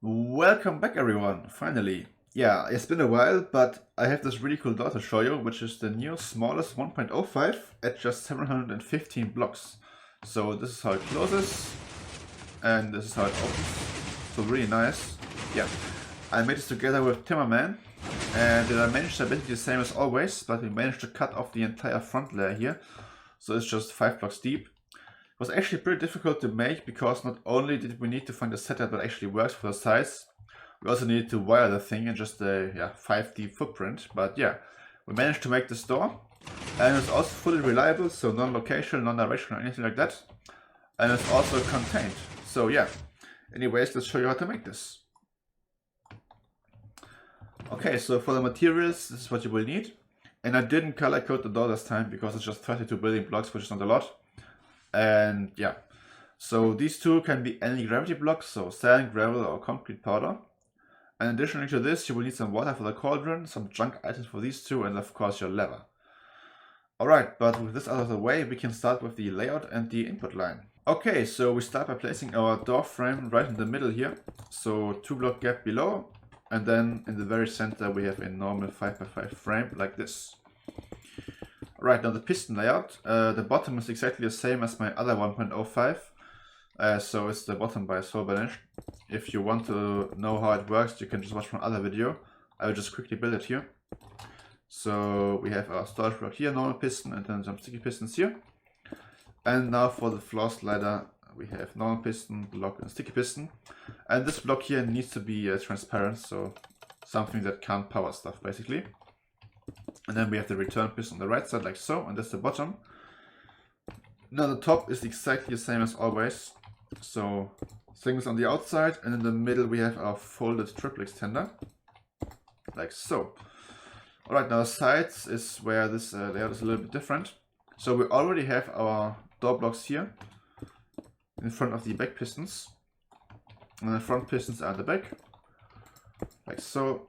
Welcome back everyone, finally. Yeah, it's been a while, but I have this really cool door to show you, which is the new smallest 1.05 at just 715 blocks. So this is how it closes, and this is how it opens. So really nice. Yeah, I made this together with Timmerman, and the dimensions are basically the same as always, but we managed to cut off the entire front layer here. So it's just 5 blocks deep. It was actually pretty difficult to make because not only did we need to find a setup that actually works for the size, we also needed to wire the thing in just a 5D footprint. But yeah, we managed to make this door, and it's also fully reliable, so non-locational, non-directional, or anything like that. And it's also contained. So yeah, anyways, let's show you how to make this. Okay, so for the materials, this is what you will need. And I didn't color code the door this time because it's just 32 building blocks, which is not a lot. And yeah, so these two can be any gravity blocks, so sand, gravel, or concrete powder. And additionally to this, you will need some water for the cauldron, some junk items for these two, and of course your lever. Alright, but with this out of the way, we can start with the layout and the input line. Okay, so we start by placing our door frame right in the middle here. So 2 block gap below, and then in the very center we have a normal 5x5 frame like this. Right, now the piston layout, the bottom is exactly the same as my other 1.05, so it's the bottom by a solar inch. If you want to know how it works, you can just watch my other video. I will just quickly build it here. So we have our storage block here, normal piston, and then some sticky pistons here. And now for the floor slider, we have normal piston, block, and sticky piston. And this block here needs to be transparent, so something that can't power stuff basically. And then we have the return piston on the right side like so, and that's the bottom. Now the top is exactly the same as always. So things on the outside, and in the middle we have our folded triple extender, like so. Alright, now sides is where this layout is a little bit different. So we already have our door blocks here in front of the back pistons. And the front pistons are at the back, like so.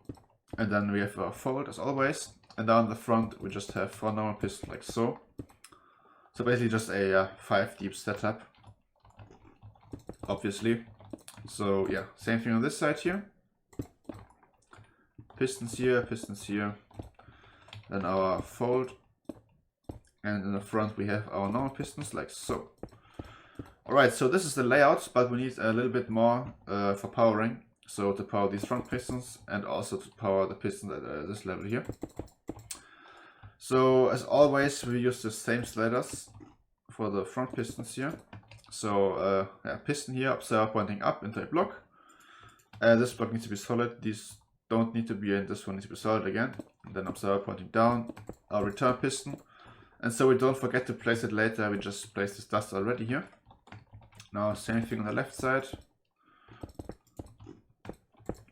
And then we have our fold as always. And down the front we just have 4 normal pistons like so. So basically just a 5 deep setup, obviously. So yeah, same thing on this side here. Pistons here, then our fold. And in the front we have our normal pistons like so. Alright, so this is the layout, but we need a little bit more for powering. So to power these front pistons and also to power the pistons at this level here. So as always, we use the same sliders for the front pistons here. So piston here, observer pointing up into a block. This block needs to be solid. These don't need to be, and this one needs to be solid again. And then observer pointing down, our return piston. And so we don't forget to place it later, we just place this dust already here. Now same thing on the left side.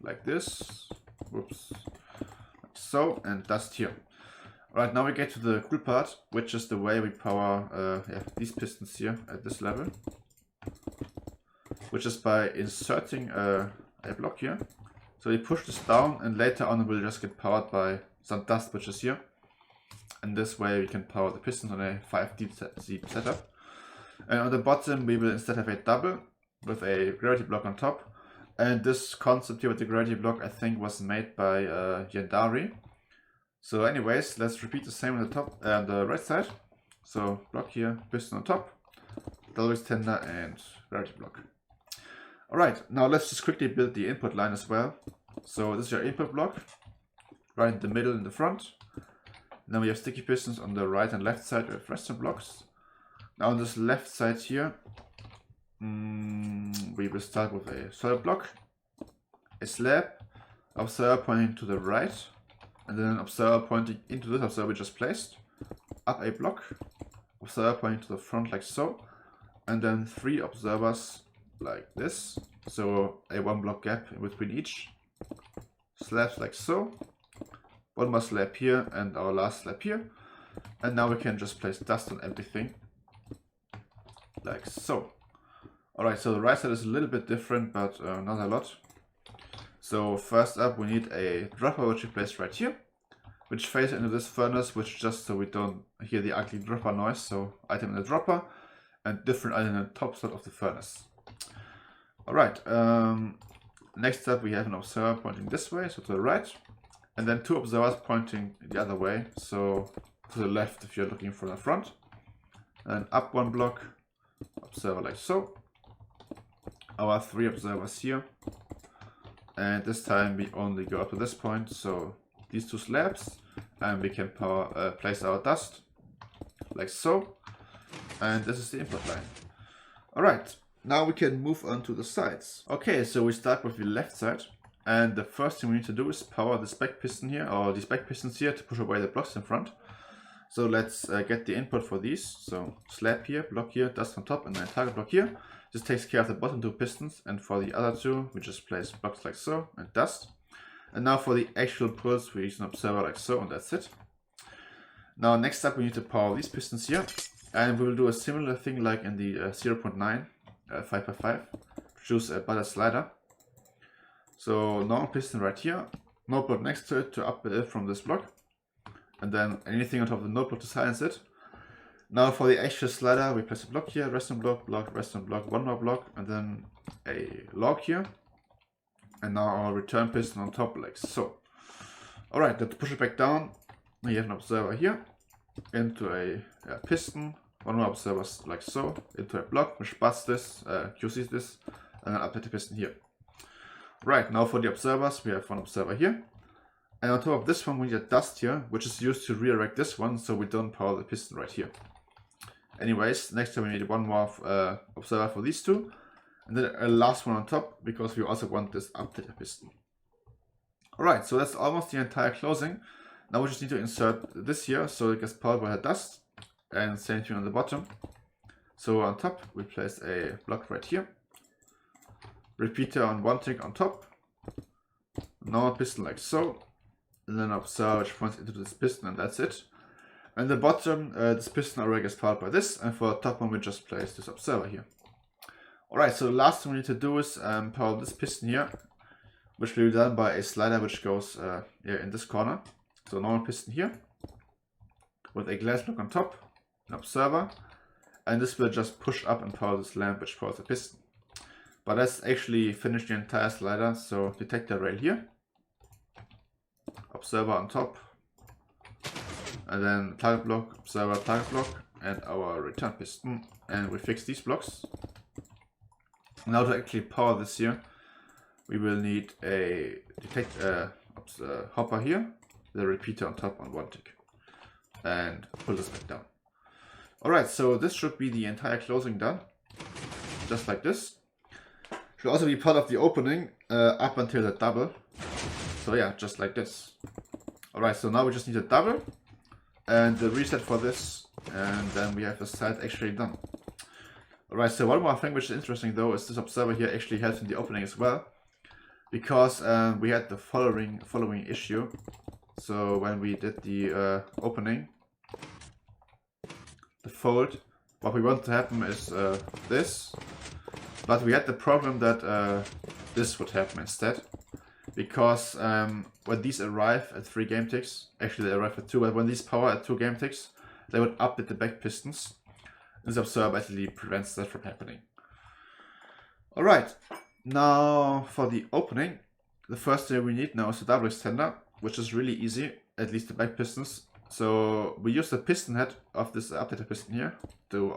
Like this. Whoops. Like so, and dust here. Right, now we get to the cool part, which is the way we power these pistons here at this level. Which is by inserting a block here. So we push this down, and later on we'll just get powered by some dust which is here. And this way we can power the pistons on a 5 deep setup. And on the bottom we will instead have a double with a gravity block on top. And this concept here with the gravity block I think was made by Yandari. So anyways, let's repeat the same on the top and the right side. So block here, piston on top, double extender and gravity block. Alright, now let's just quickly build the input line as well. So this is your input block, right in the middle in the front. Then we have sticky pistons on the right and left side with resting blocks. Now on this left side here, we will start with a solid block, a slab, observer pointing to the right, and then an observer pointing into this observer we just placed, up a block, observer pointing to the front like so, and then 3 observers like this, so a 1 block gap in between each, slabs like so, 1 more slab here and our last slab here, and now we can just place dust on everything, like so. Alright, so the right side is a little bit different, but not a lot. So first up we need a dropper which we place right here, which faces into this furnace, which just so we don't hear the ugly dropper noise. So item in the dropper and different item in the top side of the furnace. Alright, Next up we have an observer pointing this way, so to the right, and then 2 observers pointing the other way, so to the left if you're looking from the front. And up 1 block, observer like so. Our 3 observers here, and this time we only go up to this point, so these 2 slabs, and we can place our dust like so, and this is the input line. Alright, now we can move on to the sides. Okay, so we start with the left side, and the first thing we need to do is power this back piston here, or these back pistons here, to push away the blocks in front. So let's get the input for these. So slab here, block here, dust on top, and then target block here. This takes care of the bottom 2 pistons, and for the other 2 we just place blocks like so and dust. And now for the actual pulse we use an observer like so, and that's it. Now next up we need to power these pistons here, and we will do a similar thing like in the 0.9 5x5. Choose a butter slider. So normal piston right here, node block next to it to up it from this block, and then anything on top of the node block to silence it. Now for the actual slider we place a block here, resting block, block, resting block, 1 more block, and then a log here. And now our return piston on top like so. Alright, let's push it back down. We have an observer here, into a piston, 1 more observer like so, into a block, which busts this, QCs this, and then update the piston here. Right, now for the observers, we have 1 observer here. And on top of this one we need a dust here, which is used to redirect this one, so we don't power the piston right here. Anyways, next time we need 1 more observer for these 2. And then a last one on top, because we also want this updated piston. Alright, so that's almost the entire closing. Now we just need to insert this here, so it gets powered by the dust. And same thing on the bottom. So on top, we place a block right here. Repeater on 1 tick on top. Normal piston like so. And then observer which points into this piston, and that's it. And the bottom, this piston already gets powered by this, and for the top one we just place this observer here. Alright, so the last thing we need to do is power this piston here, which will be done by a slider which goes in this corner. So normal piston here, with a glass block on top, an observer, and this will just push up and power this lamp which powers the piston. But let's actually finish the entire slider, so detector rail here, observer on top, and then target block, observer, target block, and our return piston, and we fix these blocks. Now to actually power this here, we will need a hopper here, the repeater on top on 1 tick, and pull this back down. Alright, so this should be the entire closing done, just like this. Should also be part of the opening up until the double. So yeah, just like this. Alright, so now we just need a double and the reset for this, and then we have the side actually done. Alright, so one more thing which is interesting though is this observer here actually helps in the opening as well, because we had the following issue. So when we did the opening, the fold, what we want to happen is this, but we had the problem that this would happen instead, because when these arrive at 3 game ticks, actually they arrive at 2, but when these power at 2 game ticks, they would update the back pistons. This observer actually prevents that from happening. Alright, now for the opening, the first thing we need now is the double extender, which is really easy, at least the back pistons. So we use the piston head of this updated piston here to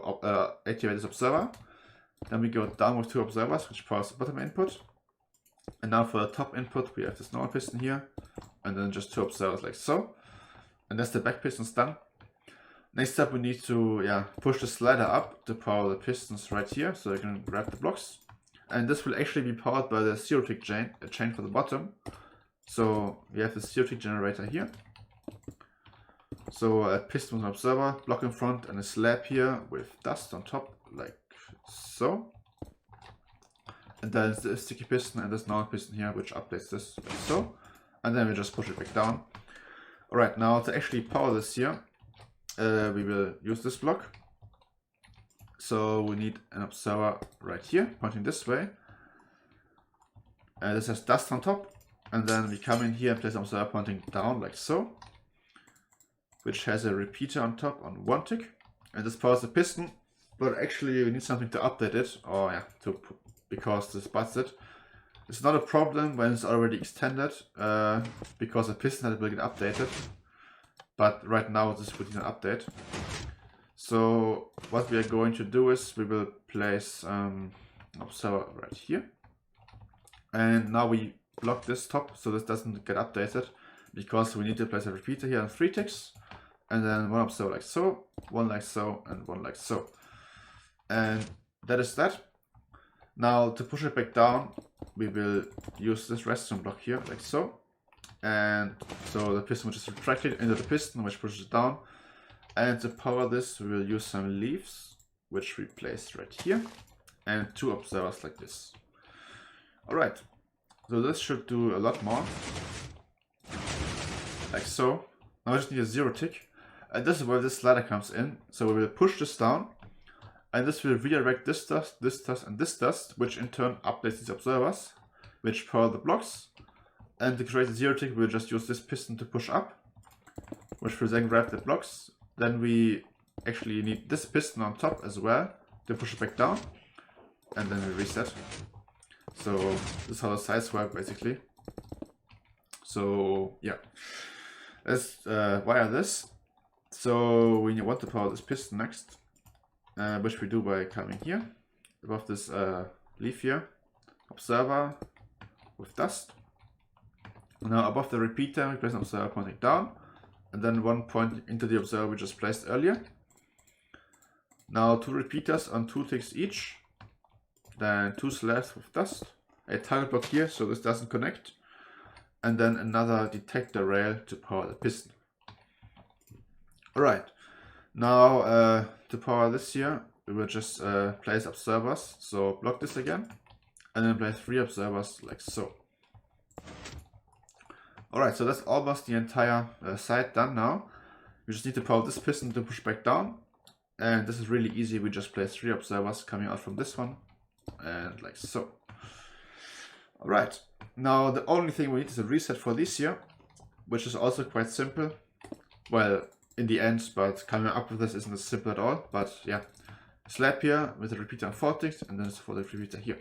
activate this observer. Then we go down with 2 observers, which powers the bottom input. And now for the top input, we have this normal piston here, and then just 2 observers like so. And that's the back pistons done. Next up, we need to push the slider up to power the pistons right here, so you can grab the blocks. And this will actually be powered by the 0 tick chain for the bottom. So we have the 0 tick generator here. So a piston with an observer, block in front, and a slab here with dust on top, like so. And then the sticky piston and this normal piston here, which updates this like so. And then we just push it back down. Alright, now to actually power this here, we will use this block. So we need an observer right here, pointing this way. This has dust on top. And then we come in here and place an observer pointing down like so, which has a repeater on top on 1 tick. And this powers the piston, but actually we need something to update it, or because this busts it. It's not a problem when it's already extended, because the piston will get updated. But right now this would need an update. So what we are going to do is we will place observer right here. And now we block this top so this doesn't get updated, because we need to place a repeater here on 3 ticks. And then one observer like so, one like so, and one like so. And that is that. Now to push it back down, we will use this redstone block here, like so. And so the piston will just retract it into the piston, which pushes it down. And to power this, we will use some leaves, which we place right here. And 2 observers like this. Alright, so this should do a lot more. Like so. Now I just need a 0 tick. And this is where this slider comes in. So we will push this down. And this will redirect this dust, and this dust, which in turn updates these observers, which power the blocks. And to create a 0 tick, we'll just use this piston to push up, which will then grab the blocks. Then we actually need this piston on top as well to push it back down. And then we reset. So this is how the sides work basically. So yeah, let's wire this. So we want to power this piston next. Which we do by coming here, above this leaf here, observer with dust. Now above the repeater, we place an observer pointing down, and then one point into the observer we just placed earlier. Now 2 repeaters on 2 ticks each, then 2 slabs with dust, a target block here so this doesn't connect, and then another detector rail to power the piston. Alright. Now to power this here, we will just place observers. So block this again, and then place 3 observers like so. Alright, so that's almost the entire side done now. We just need to power this piston to push back down. And this is really easy, we just place 3 observers coming out from this one, and like so. Alright, now the only thing we need is a reset for this here, which is also quite simple. Well, in the end, but coming up with this isn't as simple at all. But yeah, slab here with a repeater on 4 ticks, and then it's for the repeater here.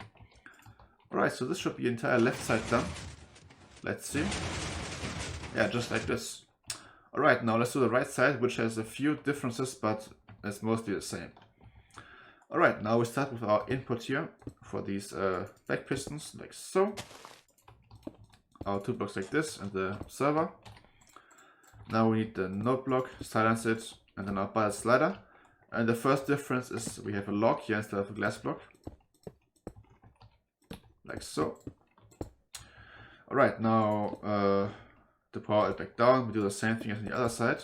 Alright, so this should be the entire left side done. Let's see. Yeah, just like this. Alright, now let's do the right side, which has a few differences, but it's mostly the same. Alright, now we start with our input here for these back pistons, like so. Our 2 blocks like this, and the observer. Now we need the node block, silence it, and then our button slider. And the first difference is we have a log here instead of a glass block. Like so. Alright, now to power it back down, we do the same thing as on the other side,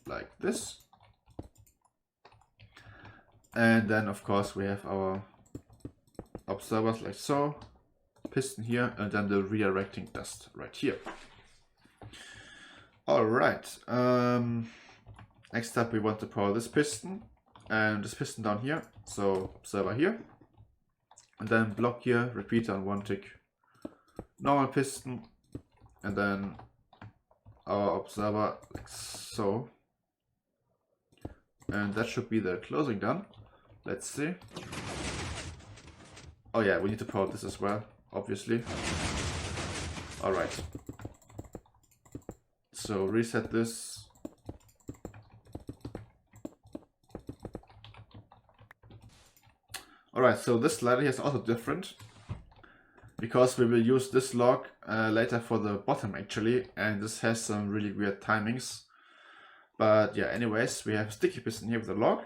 like this. And then of course we have our observers like so, piston here, and then the redirecting dust right here. Alright, next up we want to power this piston, and this piston down here, so observer here, and then block here, repeater on 1 tick, normal piston, and then our observer like so. And that should be the closing done. Let's see. Oh yeah, we need to power this as well, obviously. Alright. So reset this. Alright, so this slider here is also different, because we will use this log later for the bottom actually, and this has some really weird timings. But yeah, anyways, we have a sticky piston here with a log,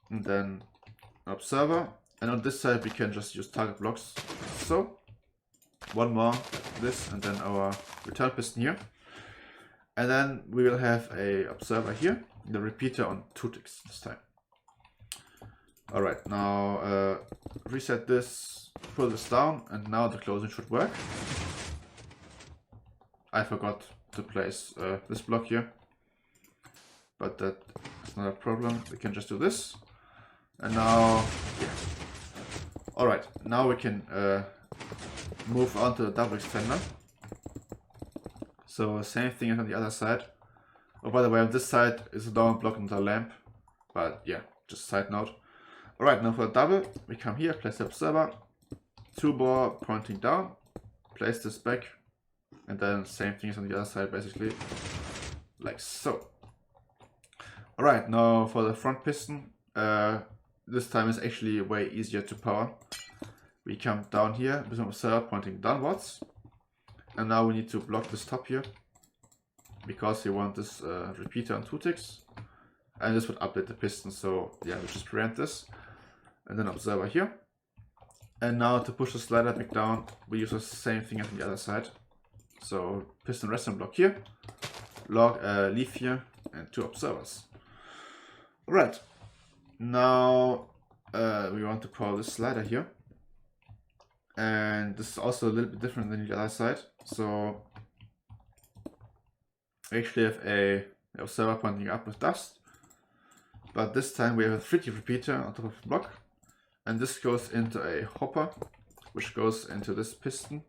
and then an observer, and on this side we can just use target blocks. So one more like this, and then our return piston here. And then we will have a observer here, the repeater on 2 ticks this time. Alright, now reset this, pull this down, and now the closing should work. I forgot to place this block here, but that is not a problem, we can just do this. And now, yeah. Alright, now we can move on to the double extender. So same thing as on the other side. Oh, by the way, on this side is a normal block and a lamp, but yeah, just side note. Alright, now for the double, we come here, place the observer, 2 bore pointing down, place this back, and then same thing as on the other side, basically, like so. Alright, now for the front piston, this time is actually way easier to power. We come down here with an observer pointing downwards, and now we need to block this top here, because we want this repeater on 2 ticks, and this would update the piston, so yeah, we just prevent this, and then observer here. And now to push the slider back down, we use the same thing as on the other side. So piston resting block here, leaf here, and 2 observers. Alright, now we want to power this slider here. And this is also a little bit different than the other side. So we actually have a observer pointing up with dust. But this time we have a 3T repeater on top of the block. And this goes into a hopper, which goes into this piston,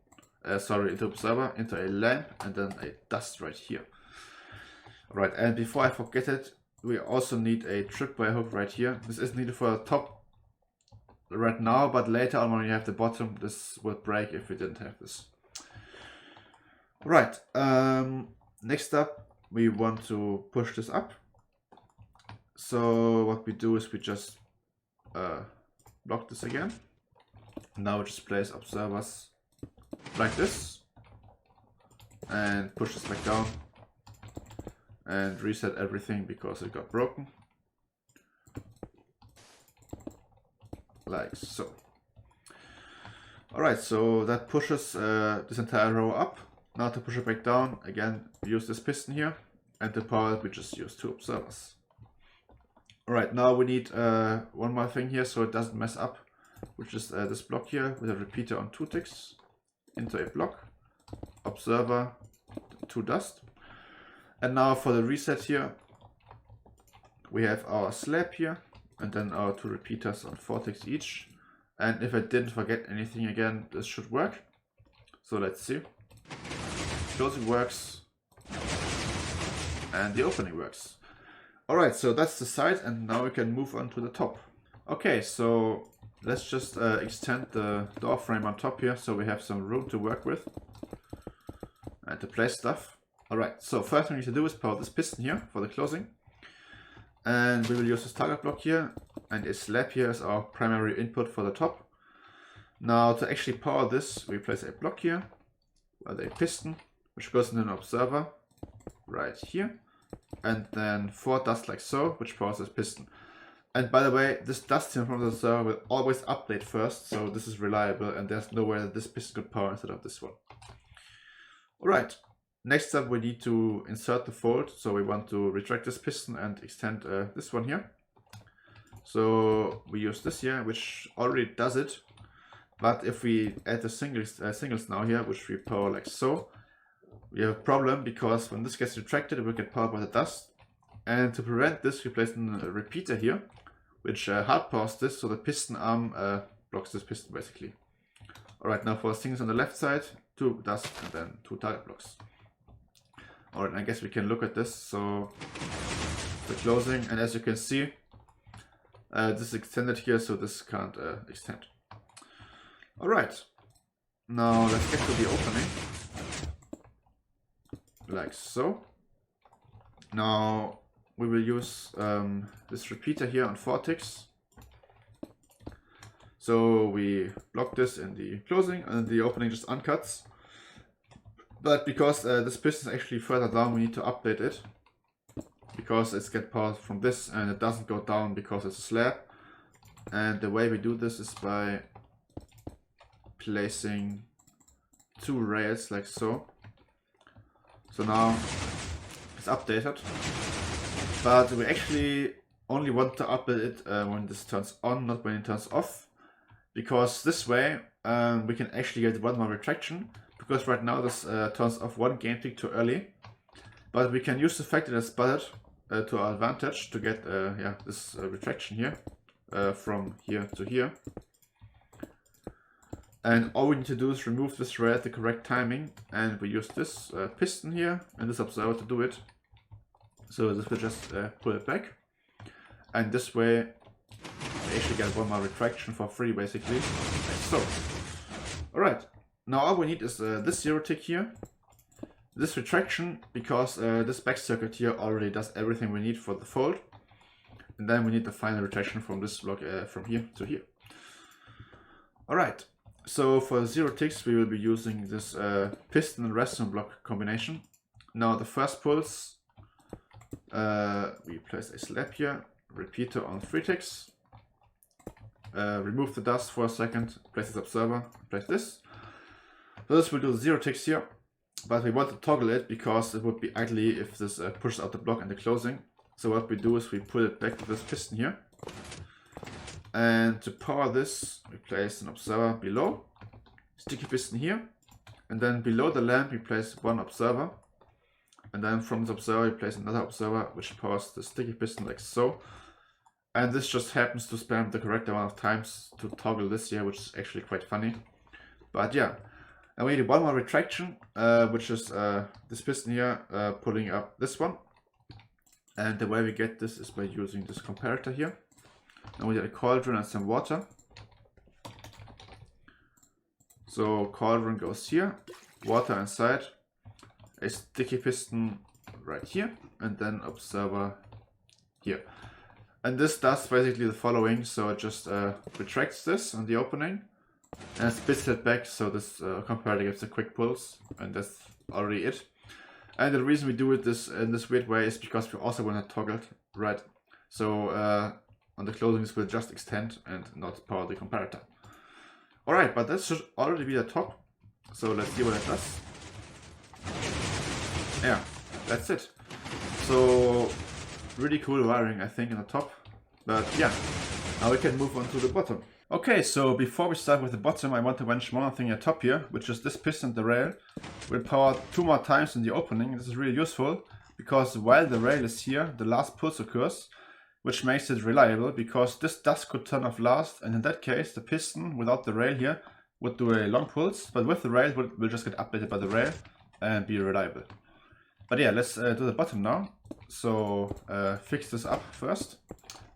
into observer, into a lamp, and then a dust right here. Alright, and before I forget it, we also need a tripwire hook right here. This is needed for the top right now, but later on when you have the bottom, this will break if we didn't have this. Alright, next up, we want to push this up. So what we do is we just block this again. Now we just place observers like this and push this back down and reset everything because it got broken, like so. Alright, so that pushes this entire row up. Now to push it back down, again we use this piston here, and to power it we just use 2 observers. Alright, now we need one more thing here so it doesn't mess up, which is this block here with a repeater on 2 ticks into a block, observer, 2 dust. And now for the reset here, we have our slab here, and then our 2 repeaters on 4 ticks each. And if I didn't forget anything again, this should work. So let's see. Closing works, and the opening works. Alright, so that's the side, and now we can move on to the top. Okay, so let's just extend the door frame on top here, so we have some room to work with and to place stuff. Alright, so first thing we need to do is power this piston here for the closing. And we will use this target block here, and a slab here is our primary input for the top. Now to actually power this, we place a block here with a piston, which goes into an observer right here. And then 4 dust like so, which powers this piston. And by the way, this dust here from the observer will always update first, so this is reliable, and there's no way that this piston could power instead of this one. Alright, next up we need to insert the fold, so we want to retract this piston and extend this one here. So we use this here, which already does it, but if we add the singles now here, which we power like so, we have a problem because when this gets retracted, it will get powered by the dust. And to prevent this, we place a repeater here, which hard powers this, so the piston arm blocks this piston basically. Alright, now for things on the left side, 2 dust and then 2 target blocks. Alright, I guess we can look at this. So the closing, and as you can see, this is extended here, so this can't extend. Alright, now let's get to the opening. Like so. Now we will use this repeater here on 4 ticks. So we block this in the closing, and the opening just uncuts. But because this piston is actually further down, we need to update it, because it's get powered from this and it doesn't go down because it's a slab. And the way we do this is by placing 2 rails like so. So now it's updated, but we actually only want to update it when this turns on, not when it turns off, because this way we can actually get 1 more retraction, because right now this turns off 1 game tick too early, but we can use the fact that it's spotted to our advantage to get this retraction here from here to here. And all we need to do is remove this rail at the correct timing, and we use this piston here and this observer to do it. So this will just pull it back, and this way we actually get 1 more retraction for free basically, like so. Alright, Now all we need is this 0 tick here, this retraction, because this back circuit here already does everything we need for the fold. And then we need the final retraction from this block from here to here. Alright, so for 0 ticks we will be using this piston and redstone block combination. Now the first pulse, we place a slab here, repeater on 3 ticks, remove the dust for a second, place this observer, place this. So this will do 0 ticks here, but we want to toggle it because it would be ugly if this pushes out the block in the closing. So what we do is we put it back to this piston here. And to power this, we place an observer below, sticky piston here, and then below the lamp we place one observer. And then from this observer we place another observer which powers the sticky piston like so. And this just happens to spam the correct amount of times to toggle this here, which is actually quite funny. But yeah. And we need one more retraction, which is this piston here pulling up this one. And the way we get this is by using this comparator here. And we need a cauldron and some water. So cauldron goes here, water inside, a sticky piston right here, and then observer here. And this does basically the following, so it just retracts this on the opening and spits it back, so this comparator gives a quick pulse, and that's already it. And the reason we do it in this weird way is because we also want to toggle it, right? So on the closing this will just extend and not power the comparator. Alright, but that should already be the top, so let's see what it does. Yeah, that's it. So really cool wiring, I think, in the top, but yeah, now we can move on to the bottom. Okay, so before we start with the bottom, I want to mention one thing at the top here, which is this piston, the rail, will power 2 more times in the opening. This is really useful, because while the rail is here, the last pulse occurs, which makes it reliable, because this dust could turn off last, and in that case, the piston, without the rail here, would do a long pulse, but with the rail, will just get updated by the rail and be reliable. But yeah, let's do the bottom now. So fix this up first.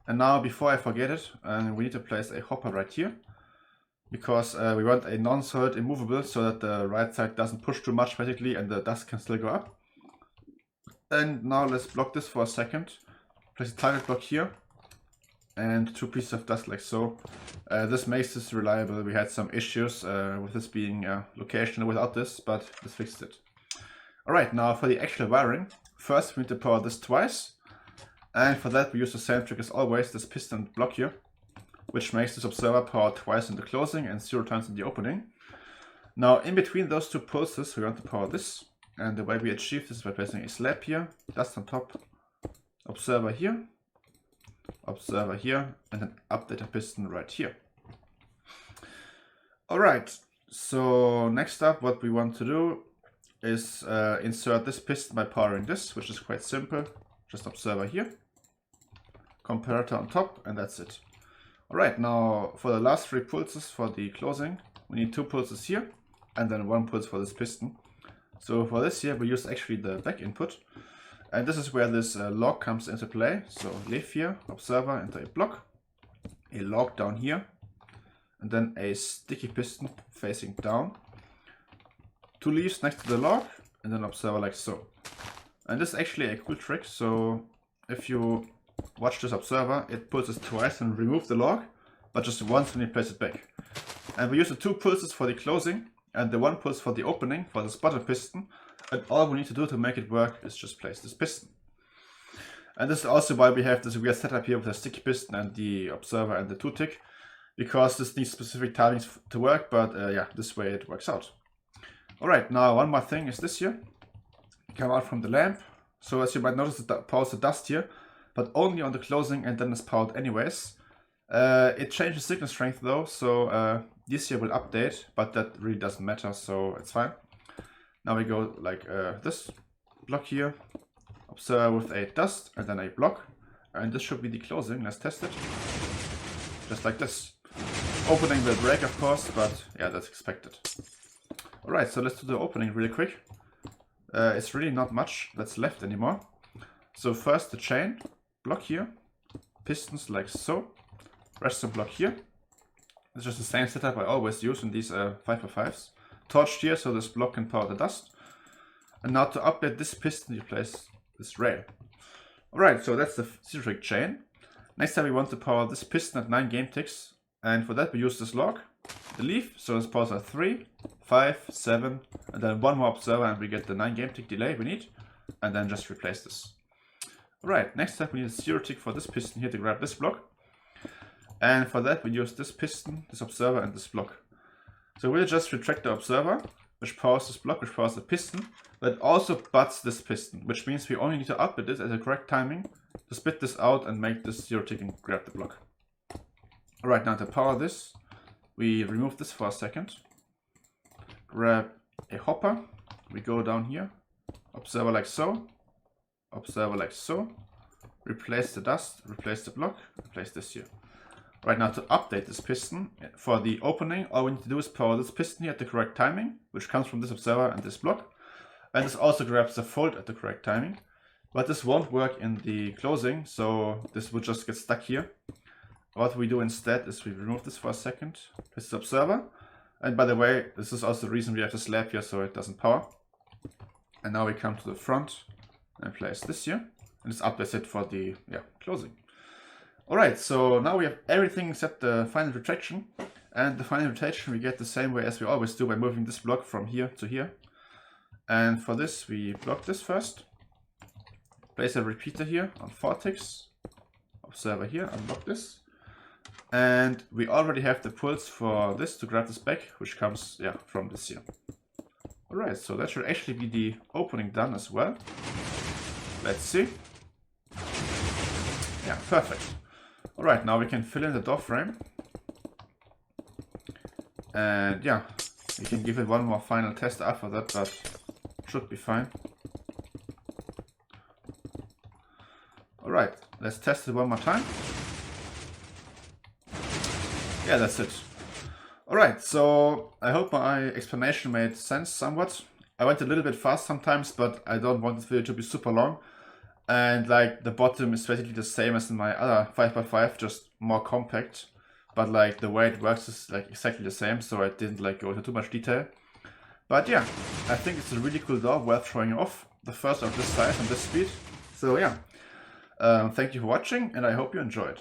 And now, before I forget it, we need to place a hopper right here, because we want a non-solid immovable so that the right side doesn't push too much basically and the dust can still go up. And now let's block this for a second. Place a target block here and 2 pieces of dust like so. This makes this reliable. We had some issues with this being location without this, but this fixed it. Alright, now for the actual wiring. First we need to power this twice. And for that we use the same trick as always, this piston block here, which makes this observer power twice in the closing and 0 times in the opening. Now in between those 2 pulses we want to power this, and the way we achieve this is by placing a slab here, dust on top, observer here, and an updater piston right here. Alright, so next up what we want to do is insert this piston by powering this, which is quite simple. Just observer here, comparator on top, and that's it. Alright, now for the last 3 pulses for the closing, we need 2 pulses here, and then 1 pulse for this piston. So for this here, we use actually the back input, and this is where this log comes into play. So leaf here, observer into a block, a log down here, and then a sticky piston facing down, 2 leaves next to the log, and then observer like so. And this is actually a cool trick, so if you watch this observer, it pulses twice and removes the log, but just once when you place it back. And we use the 2 pulses for the closing and the 1 pulse for the opening for the bottom piston, and all we need to do to make it work is just place this piston. And this is also why we have this weird setup here with the sticky piston and the observer and the 2 tick, because this needs specific timings to work, but yeah, this way it works out. Alright, now one more thing is this here. Come out from the lamp, so as you might notice, it powers the dust here, but only on the closing, and then it's powered anyways. It changes signal strength though, so this here will update, but that really doesn't matter, so it's fine. Now we go like this block here, observer with a dust, and then a block, and this should be the closing. Let's test it. Just like this. Opening will break, of course, but yeah, that's expected. Alright, so let's do the opening really quick. It's really not much that's left anymore. So first the chain block here, pistons like so, redstone block here. It's just the same setup I always use in these 5x5s. torched here so this block can power the dust. And now to update this piston, you place this rail. Alright, so that's the zero tick chain. Next time we want to power this piston at 9 game ticks. And for that we use this log, the leaf, so this powers at 3, 5, 7, and then one more observer and we get the 9 game tick delay we need. And then just replace this. Alright, next step we need a 0 tick for this piston here to grab this block. And for that we use this piston, this observer and this block. So we'll just retract the observer, which powers this block, which powers the piston, but also butts this piston, which means we only need to output this at the correct timing to spit this out and make this 0 tick and grab the block. Alright, now to power this, we remove this for a second, grab a hopper, we go down here, observer like so, replace the dust, replace the block, replace this here. Right now to update this piston, for the opening, all we need to do is power this piston here at the correct timing, which comes from this observer and this block. And this also grabs the fold at the correct timing. But this won't work in the closing, so this would just get stuck here. What we do instead is we remove this for a second, place the observer. And by the way, this is also the reason we have the slab here, so it doesn't power. And now we come to the front and place this here. And this updates it for the closing. Alright, so now we have everything except the final retraction. And the final retraction we get the same way as we always do by moving this block from here to here. And for this we block this first. Place a repeater here on 4 ticks. Observer here, unblock this. And we already have the pulse for this to grab this back, which comes from this here. Alright, so that should actually be the opening done as well. Let's see. Yeah, perfect. Alright, now we can fill in the door frame. And yeah, we can give it one more final test after that, but should be fine. Alright, let's test it one more time. Yeah, that's it. Alright, so I hope my explanation made sense somewhat. I went a little bit fast sometimes, but I don't want this video to be super long. And like the bottom is basically the same as in my other 5x5, just more compact. But like the way it works is like exactly the same, so I didn't like go into too much detail. But yeah, I think it's a really cool door, worth showing off. The first of this size and this speed. So yeah, thank you for watching and I hope you enjoyed.